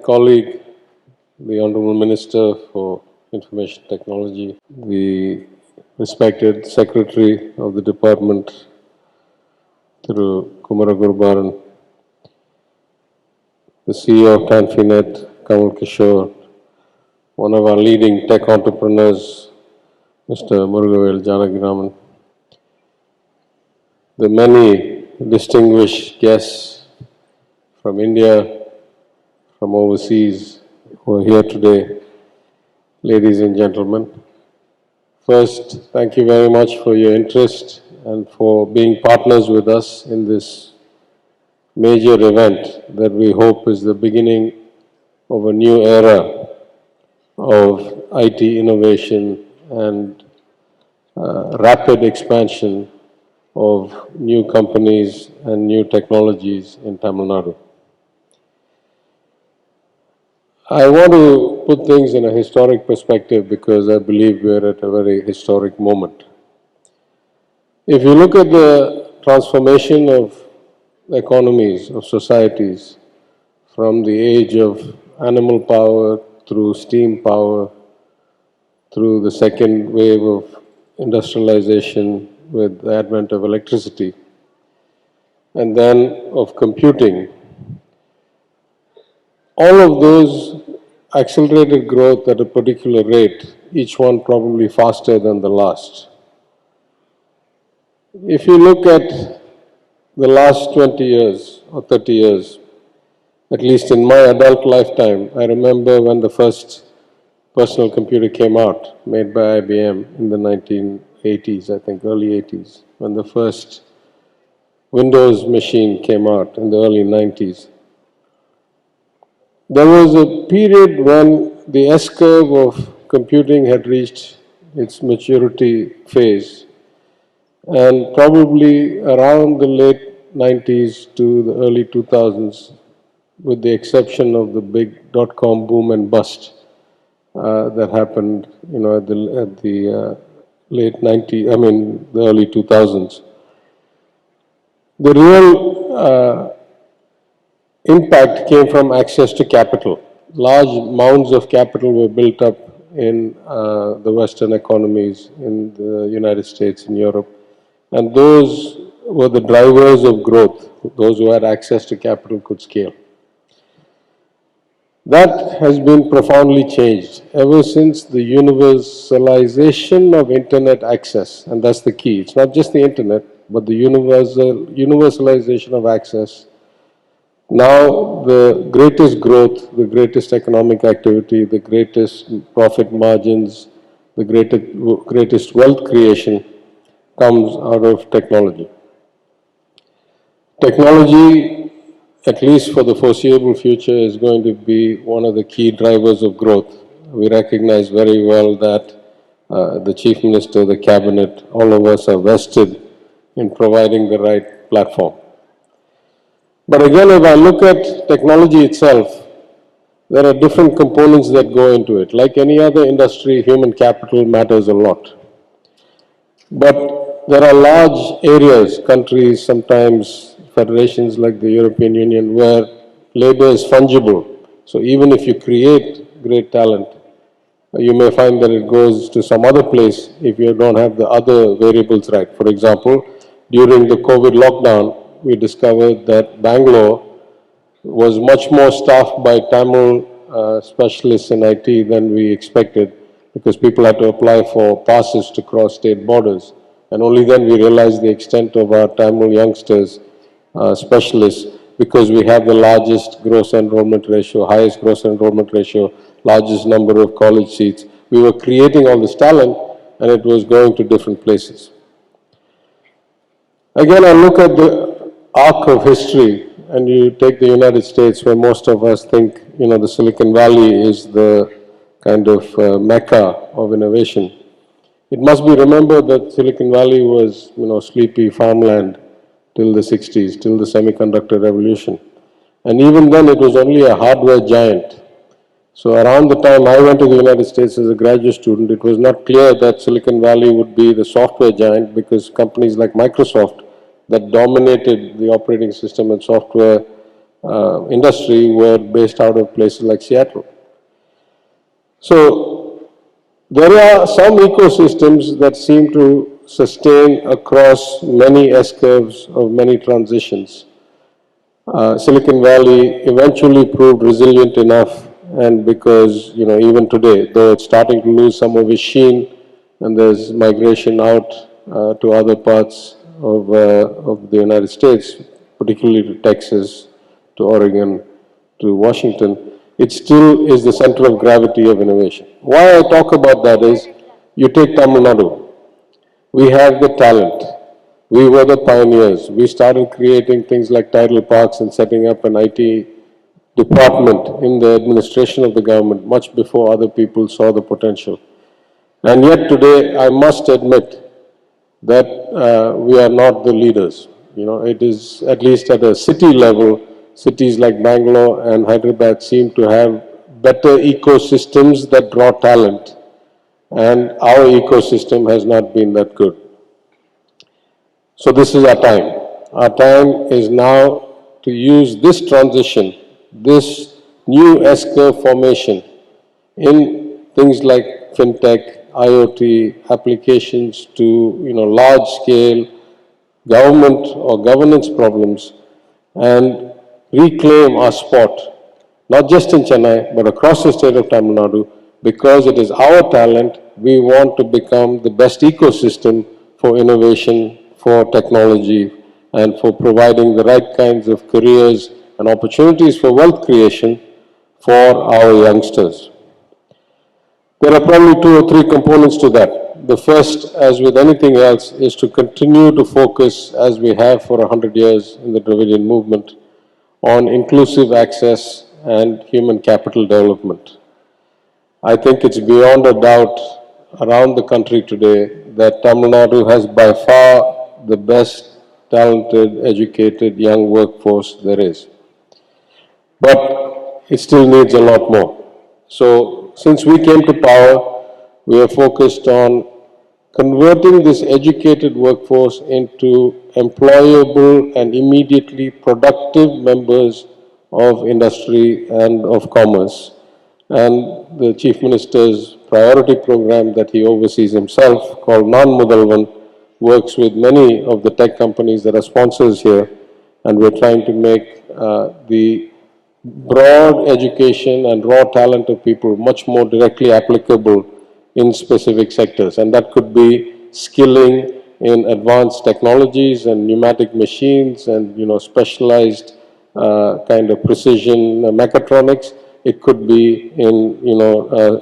colleague, the Honorable Minister for Information Technology, the respected Secretary of the Department, through Kumara Gurbaran, the CEO of Tanfinet, Kamal Kishore, one of our leading tech entrepreneurs, Mr. Murugavel Janagiraman, the many distinguished guests from India, from overseas who are here today, ladies and gentlemen. First, thank you very much for your interest and for being partners with us in this major event that we hope is the beginning of a new era of IT innovation and rapid expansion of new companies and new technologies in Tamil Nadu. I want to put things in a historic perspective because I believe we're at a very historic moment. If you look at the transformation of economies, of societies, from the age of animal power through steam power, through the second wave of industrialization with the advent of electricity, and then of computing, all of those accelerated growth at a particular rate, each one probably faster than the last. If you look at the last 20 years or 30 years, at least in my adult lifetime, I remember when the first personal computer came out, made by IBM in the 1980s, I think, early 80s, when the first Windows machine came out in the early 90s. There was a period when the S-curve of computing had reached its maturity phase, and probably around the late 90s to the early 2000s, with the exception of the big dot-com boom and bust that happened, at the late 90s, the early 2000s. The real impact came from access to capital. Large mounds of capital were built up in the Western economies, in the United States and Europe, and those were the drivers of growth. Those who had access to capital could scale. That has been profoundly changed ever since the universalization of internet access, and that's the key. It's not just the internet, but the universalization of access. Now the greatest growth, the greatest economic activity, the greatest profit margins, the greatest wealth creation comes out of technology. Technology, at least for the foreseeable future, is going to be one of the key drivers of growth. We recognize very well that the Chief Minister, the Cabinet, all of us are vested in providing the right platform. But again, if I look at technology itself, there are different components that go into it. Like any other industry, human capital matters a lot. But there are large areas, countries, sometimes federations like the European Union, where labor is fungible. So even if you create great talent, you may find that it goes to some other place if you don't have the other variables right. For example, during the COVID lockdown, we discovered that Bangalore was much more staffed by Tamil specialists in IT than we expected, because people had to apply for passes to cross state borders. And only then we realized the extent of our Tamil youngsters, specialists, because we have the largest gross enrollment ratio, highest gross enrollment ratio, largest number of college seats. We were creating all this talent, and it was going to different places. Again, I look at the arc of history, and you take the United States, where most of us think, the Silicon Valley is the kind of mecca of innovation. It must be remembered that Silicon Valley was, sleepy farmland till the 60s, till the semiconductor revolution. And even then, it was only a hardware giant. So around the time I went to the United States as a graduate student, it was not clear that Silicon Valley would be the software giant, because companies like Microsoft that dominated the operating system and software industry were based out of places like Seattle. So there are some ecosystems that seem to sustain across many S-curves of many transitions. Silicon Valley eventually proved resilient enough, and because, even today, though it's starting to lose some of its sheen, and there's migration out to other parts of the United States, particularly to Texas, to Oregon, to Washington, it still is the center of gravity of innovation. Why I talk about that is, you take Tamil Nadu. We have the talent. We were the pioneers. We started creating things like tidal parks and setting up an IT department in the administration of the government much before other people saw the potential. And yet today, I must admit that we are not the leaders. It is, at least at a city level, cities like Bangalore and Hyderabad seem to have better ecosystems that draw talent, and our ecosystem has not been that good. So this is our time. Our time is now to use this transition, this new S-curve formation in things like fintech, IoT, applications to large-scale government or governance problems, and reclaim our spot, not just in Chennai, but across the state of Tamil Nadu, because it is our talent. We want to become the best ecosystem for innovation, for technology, and for providing the right kinds of careers and opportunities for wealth creation for our youngsters. There are probably 2 or 3 components to that. The first, as with anything else, is to continue to focus, as we have for 100 years in the Dravidian movement, on inclusive access and human capital development. I think it's beyond a doubt around the country today that Tamil Nadu has by far the best talented, educated young workforce there is. But it still needs a lot more. So since we came to power, we are focused on converting this educated workforce into employable and immediately productive members of industry and of commerce. And the Chief Minister's priority program that he oversees himself, called Non-Mudalvan, works with many of the tech companies that are sponsors here, and we're trying to make the broad education and raw talent of people much more directly applicable in specific sectors. And that could be skilling in advanced technologies and pneumatic machines and specialized kind of precision mechatronics. It could be in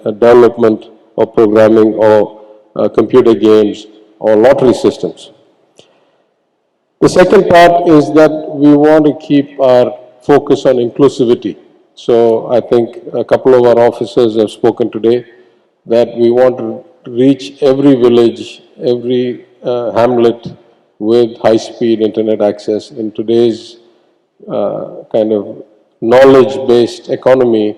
development or programming or computer games or lottery systems. The second part is that we want to keep our focus on inclusivity. So I think a couple of our officers have spoken today that we want to reach every village, every hamlet with high-speed internet access. In today's kind of knowledge-based economy,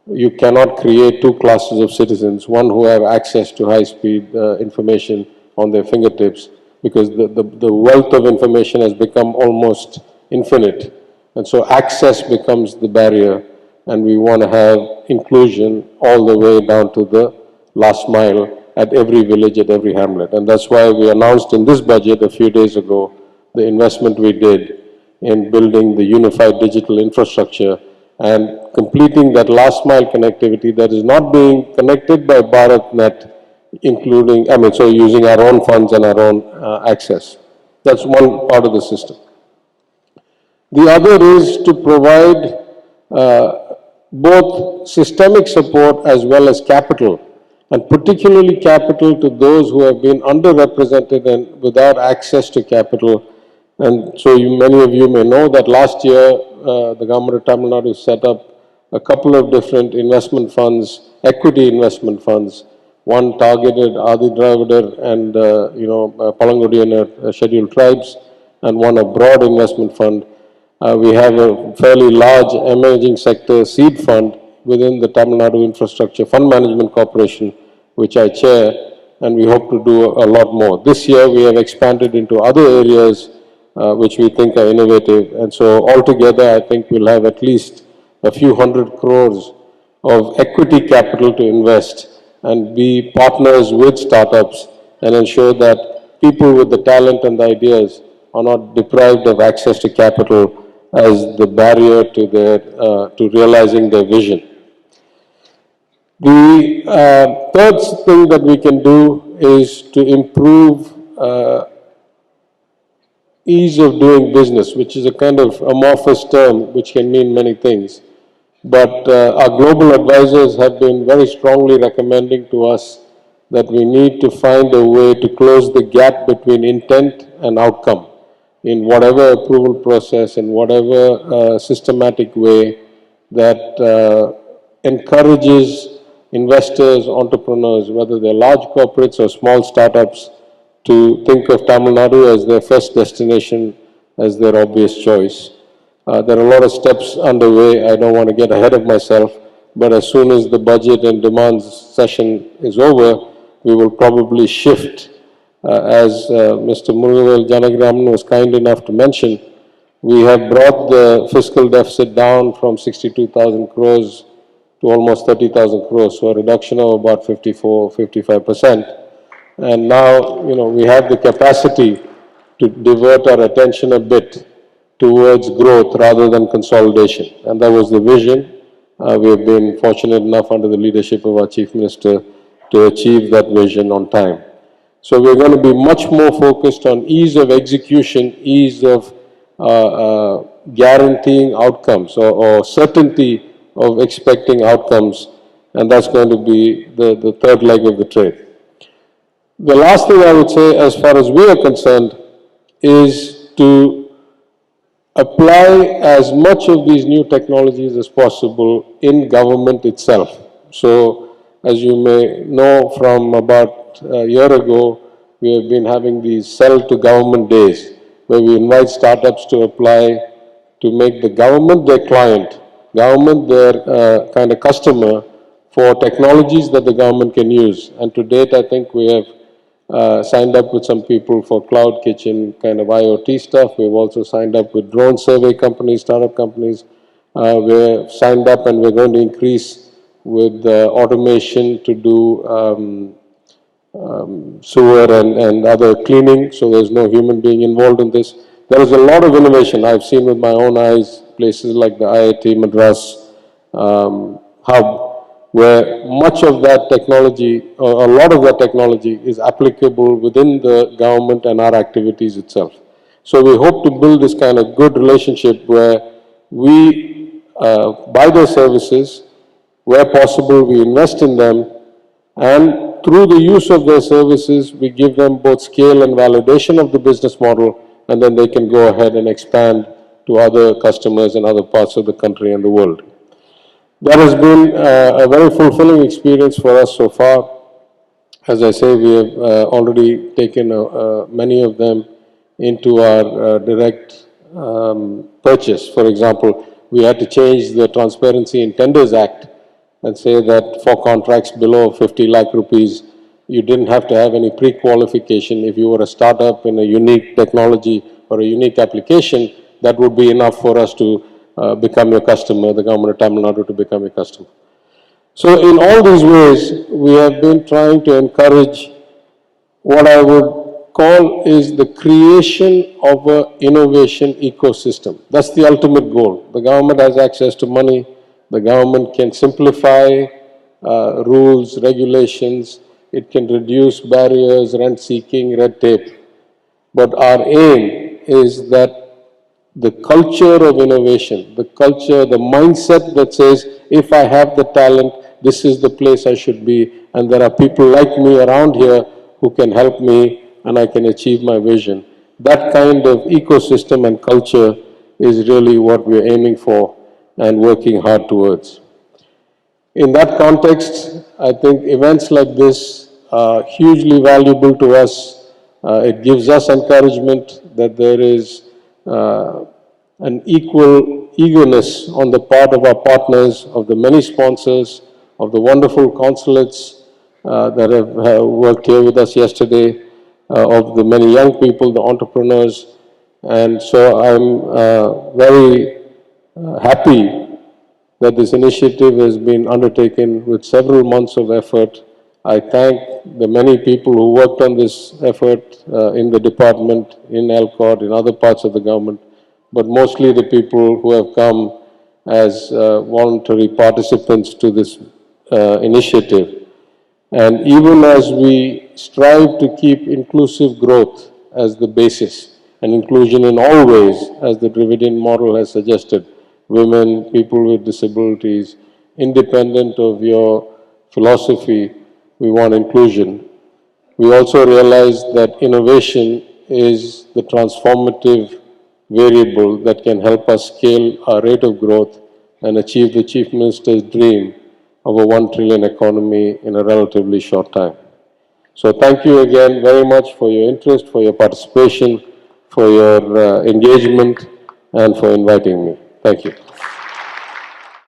you cannot create 2 classes of citizens, one who have access to high-speed information on their fingertips, because the wealth of information has become almost infinite. And so access becomes the barrier, and we want to have inclusion all the way down to the last mile at every village, at every hamlet. And that's why we announced in this budget a few days ago the investment we did in building the unified digital infrastructure and completing that last mile connectivity that is not being connected by BharatNet, including, so using our own funds and our own access. That's one part of the system. The other is to provide both systemic support as well as capital, and particularly capital to those who have been underrepresented and without access to capital. And so many of you may know that last year the government of Tamil Nadu set up a couple of different investment funds, equity investment funds. One targeted Adi Dravidar and Palangodiyanar scheduled tribes, and one a broad investment fund. We have a fairly large emerging sector seed fund within the Tamil Nadu Infrastructure Fund Management Corporation, which I chair, and we hope to do a lot more. This year we have expanded into other areas which we think are innovative. And so altogether, I think we'll have at least a few hundred crores of equity capital to invest and be partners with startups and ensure that people with the talent and the ideas are not deprived of access to capital as the barrier to to realizing their vision. The third thing that we can do is to improve ease of doing business, which is a kind of amorphous term which can mean many things. But our global advisors have been very strongly recommending to us that we need to find a way to close the gap between intent and outcome in whatever approval process, in whatever systematic way that encourages investors, entrepreneurs, whether they're large corporates or small startups, to think of Tamil Nadu as their first destination, as their obvious choice. There are a lot of steps underway. I don't want to get ahead of myself, but as soon as the budget and demands session is over, we will probably shift. As Mr. Murugavel Janagraman was kind enough to mention, we have brought the fiscal deficit down from 62,000 crores to almost 30,000 crores, so a reduction of about 55%. And now, we have the capacity to divert our attention a bit towards growth rather than consolidation. And that was the vision. We have been fortunate enough under the leadership of our Chief Minister to achieve that vision on time. So we're going to be much more focused on ease of execution, ease of guaranteeing outcomes or certainty of expecting outcomes, and that's going to be the third leg of the trade. The last thing I would say, as far as we are concerned, is to apply as much of these new technologies as possible in government itself. So, as you may know, from about a year ago, we have been having these sell to government days, where we invite startups to apply to make the government their client, government their kind of customer for technologies that the government can use. And to date, I think we have signed up with some people for cloud kitchen kind of IoT stuff. We've also signed up with drone survey companies, startup companies. We're signed up and we're going to increase with automation to do sewer and other cleaning, so there's no human being involved in this. There is a lot of innovation I've seen with my own eyes, places like the IIT Madras hub, where much of that technology, or a lot of that technology, is applicable within the government and our activities itself. So we hope to build this kind of good relationship where we buy their services, where possible we invest in them, and through the use of their services, we give them both scale and validation of the business model, and then they can go ahead and expand to other customers in other parts of the country and the world. That has been a very fulfilling experience for us so far. As I say, we have already taken many of them into our direct purchase. For example, we had to change the Transparency in Tenders Act and say that for contracts below 50 lakh rupees, you didn't have to have any pre-qualification. If you were a startup in a unique technology or a unique application, that would be enough for us to become your customer, the government of Tamil Nadu to become your customer. So in all these ways, we have been trying to encourage what I would call is the creation of an innovation ecosystem. That's the ultimate goal. The government has access to money. The government can simplify rules, regulations. It can reduce barriers, rent-seeking, red tape. But our aim is that the culture of innovation, the culture, the mindset that says, if I have the talent, this is the place I should be, and there are people like me around here who can help me and I can achieve my vision. That kind of ecosystem and culture is really what we're aiming for and working hard towards. In that context, I think events like this are hugely valuable to us. It gives us encouragement that there is an equal eagerness on the part of our partners, of the many sponsors, of the wonderful consulates that have worked here with us yesterday, of the many young people, the entrepreneurs, And so I'm very happy that this initiative has been undertaken with several months of effort. I thank the many people who worked on this effort in the department, in ELCOT, in other parts of the government, but mostly the people who have come as voluntary participants to this initiative. And even as we strive to keep inclusive growth as the basis and inclusion in all ways, as the Dravidian model has suggested, women, people with disabilities, independent of your philosophy, we want inclusion. We also realize that innovation is the transformative variable that can help us scale our rate of growth and achieve the Chief Minister's dream of a 1 trillion economy in a relatively short time. So thank you again very much for your interest, for your participation, for your engagement, and for inviting me. Thank you.